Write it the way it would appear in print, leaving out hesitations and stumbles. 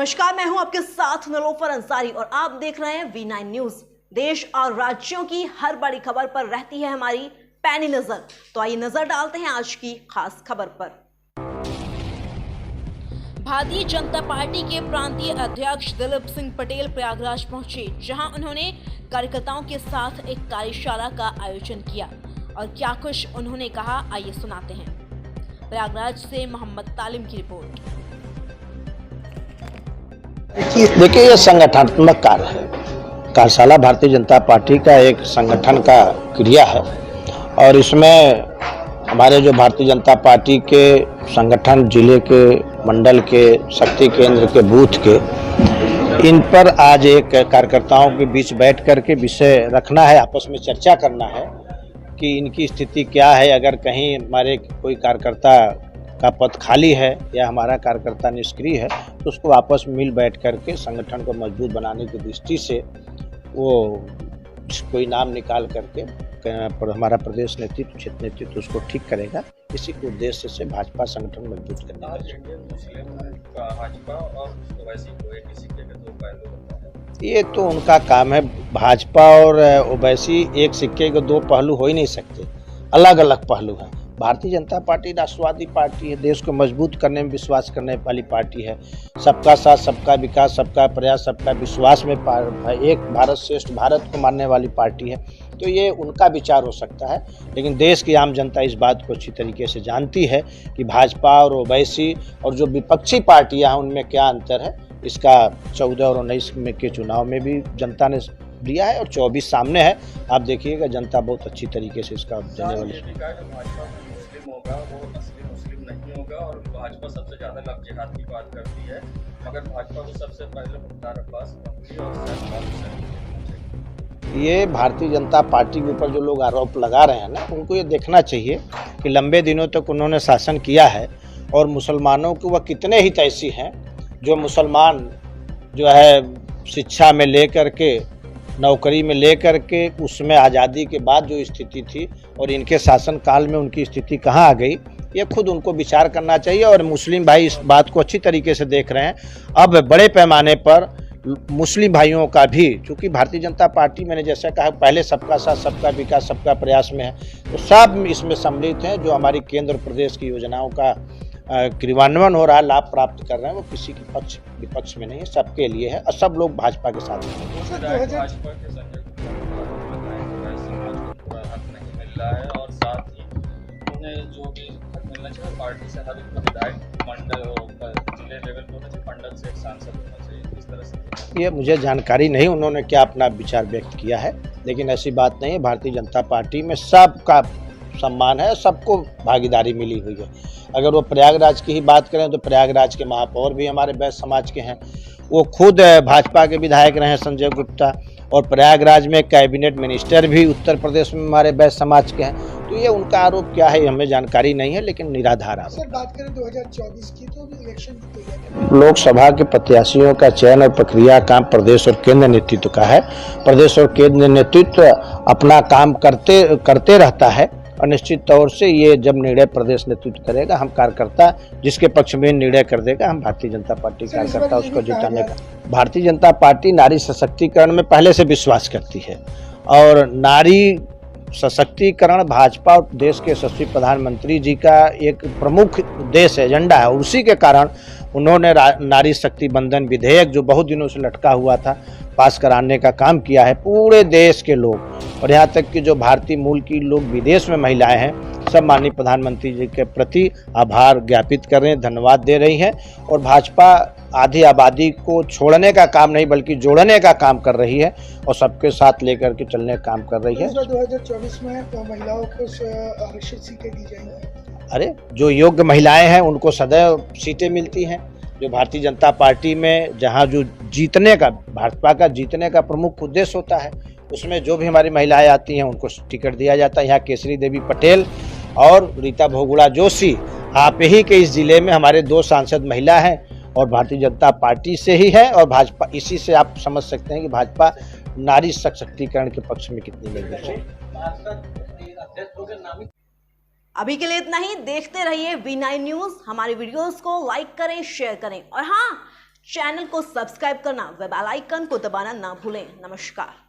नमस्कार, मैं हूं आपके साथ निलोफर अंसारी और आप देख रहे हैं V9 न्यूज। देश और राज्यों की हर बड़ी खबर पर रहती है हमारी पैनी नजर। तो आइए नजर डालते हैं आज की खास खबर पर। भारतीय जनता पार्टी के प्रांतीय अध्यक्ष दिलीप सिंह पटेल प्रयागराज पहुंचे, जहां उन्होंने कार्यकर्ताओं के साथ एक कार्यशाला का आयोजन किया और क्या कुछ उन्होंने कहा, आइए सुनाते हैं। प्रयागराज से मोहम्मद तालिम की रिपोर्ट। देखिए, यह संगठनात्मक कार्य है। कार्यशाला भारतीय जनता पार्टी का एक संगठन का क्रिया है और इसमें हमारे जो भारतीय जनता पार्टी के संगठन, जिले के, मंडल के, शक्ति केंद्र के, बूथ के, इन पर आज एक कार्यकर्ताओं के बीच बैठ कर के विषय रखना है, आपस में चर्चा करना है कि इनकी स्थिति क्या है। अगर कहीं हमारे कोई कार्यकर्ता का पद खाली है या हमारा कार्यकर्ता निष्क्रिय है तो उसको आपस में मिल बैठ करके संगठन को मजबूत बनाने की दृष्टि से वो कोई नाम निकाल करके हमारा प्रदेश नेतृत्व, क्षेत्र नेतृत्व उसको ठीक करेगा। इसी के उद्देश्य से भाजपा संगठन मजबूत करने का ये तो उनका काम है। भाजपा और ओवैसी एक सिक्के के दो पहलू हो ही नहीं सकते, अलग अलग पहलू हैं। भारतीय जनता पार्टी राष्ट्रवादी पार्टी है, देश को मजबूत करने में विश्वास करने वाली पार्टी है। सबका साथ, सबका विकास, सबका प्रयास, सबका विश्वास में एक भारत श्रेष्ठ भारत को मानने वाली पार्टी है। तो ये उनका विचार हो सकता है, लेकिन देश की आम जनता इस बात को अच्छी तरीके से जानती है कि भाजपा और ओवैसी और जो विपक्षी पार्टियां हैं उनमें क्या अंतर है। इसका 14 और 19 में के चुनाव में भी जनता ने दिया है और 24 सामने है। आप देखिएगा, जनता बहुत अच्छी तरीके से इसका देने वाली होगा, वो असली मुस्लिम नहीं होगा और भाजपा सबसे ज्यादा लव जिहाद की बात करती है, मगर भाजपा को सबसे पहले मुख्तार अब्बास नकवी और ये भारतीय जनता पार्टी के ऊपर जो लोग आरोप लगा रहे हैं ना, उनको ये देखना चाहिए कि लंबे दिनों तक उन्होंने शासन किया है और मुसलमानों को वह कितने हित ऐसी हैं जो मुसलमान जो है शिक्षा में लेकर के, नौकरी में लेकर के, उसमें आज़ादी के बाद जो स्थिति थी और इनके शासनकाल में उनकी स्थिति कहाँ आ गई, ये खुद उनको विचार करना चाहिए। और मुस्लिम भाई इस बात को अच्छी तरीके से देख रहे हैं। अब बड़े पैमाने पर मुस्लिम भाइयों का भी, क्योंकि भारतीय जनता पार्टी, मैंने जैसा कहा पहले, सबका साथ, सबका विकास, सबका प्रयास में है, तो सब इसमें सम्मिलित हैं। जो हमारी केंद्र प्रदेश की योजनाओं का क्रियान्वयन हो रहा है, लाभ प्राप्त कर रहे हैं, वो किसी के पक्ष विपक्ष में नहीं है, सबके लिए है और सब लोग भाजपा के साथ हैं। भाजपा के संजय नहीं मिल रहा है और साथ ही उन्हें जो भी हक मिलना चाहिए पार्टी से, हर एक विधायक, मंडल, जिले लेवल पे होना चाहिए, मंडल से एक सांसद होना चाहिए। इस तरह से ये मुझे जानकारी नहीं उन्होंने क्या अपना विचार व्यक्त किया है, लेकिन ऐसी बात नहीं है। भारतीय जनता पार्टी में सबका सम्मान है, सबको भागीदारी मिली हुई है। अगर वो प्रयागराज की ही बात करें तो प्रयागराज के महापौर भी हमारे बैस समाज के हैं, वो खुद भाजपा के विधायक रहे हैं संजय गुप्ता, और प्रयागराज में कैबिनेट मिनिस्टर भी उत्तर प्रदेश में हमारे बैस समाज के हैं। तो ये उनका आरोप क्या है हमें जानकारी नहीं है, लेकिन निराधार आरोप। सर, बात करें 2024 की, तो इलेक्शन की तैयारी, लोकसभा के प्रत्याशियों का चयन और प्रक्रिया काम प्रदेश और केंद्र नेतृत्व का है। प्रदेश और केंद्र नेतृत्व अपना काम करते रहता है और निश्चित तौर से ये जब निर्णय प्रदेश नेतृत्व करेगा, हम कार्यकर्ता जिसके पक्ष में निर्णय कर देगा, हम भारतीय जनता पार्टी कार्यकर्ता उसको जिताने का। भारतीय जनता पार्टी नारी सशक्तिकरण में पहले से विश्वास करती है और नारी सशक्तिकरण भाजपा और देश के यशस्वी प्रधानमंत्री जी का एक प्रमुख उद्देश्य, एजेंडा है। उसी के कारण उन्होंने नारी शक्ति बंधन विधेयक, जो बहुत दिनों से लटका हुआ था, पास कराने का काम किया है। पूरे देश के लोग और यहाँ तक कि जो भारतीय मूल की लोग विदेश में महिलाएं हैं, सब माननीय प्रधानमंत्री जी के प्रति आभार ज्ञापित कर रहे हैं, धन्यवाद दे रही हैं। और भाजपा आधी आबादी को छोड़ने का काम नहीं बल्कि जोड़ने का काम कर रही है और सबके साथ लेकर के चलने का काम कर रही है। 2024 में महिलाओं को आरक्षित सीटें दी जाएंगी। अरे, जो योग्य महिलाएं हैं उनको सदैव सीटें मिलती हैं। जो भारतीय जनता पार्टी में जहां जो जीतने का, भाजपा का जीतने का प्रमुख उद्देश्य होता है, उसमें जो भी हमारी महिलाएं आती हैं उनको टिकट दिया जाता है। यहाँ केसरी देवी पटेल और रीता बहुगुणा जोशी, आप ही के इस जिले में हमारे 2 सांसद महिला हैं और भारतीय जनता पार्टी से ही है। और भाजपा, इसी से आप समझ सकते हैं कि भाजपा नारी सशक्तिकरण के पक्ष में कितनी मजबूत है। अभी के लिए इतना ही। देखते रहिए V9 न्यूज। हमारे वीडियोस को लाइक करें, शेयर करें और हाँ, चैनल को सब्सक्राइब करना व बेल आइकन को दबाना ना भूलें। नमस्कार।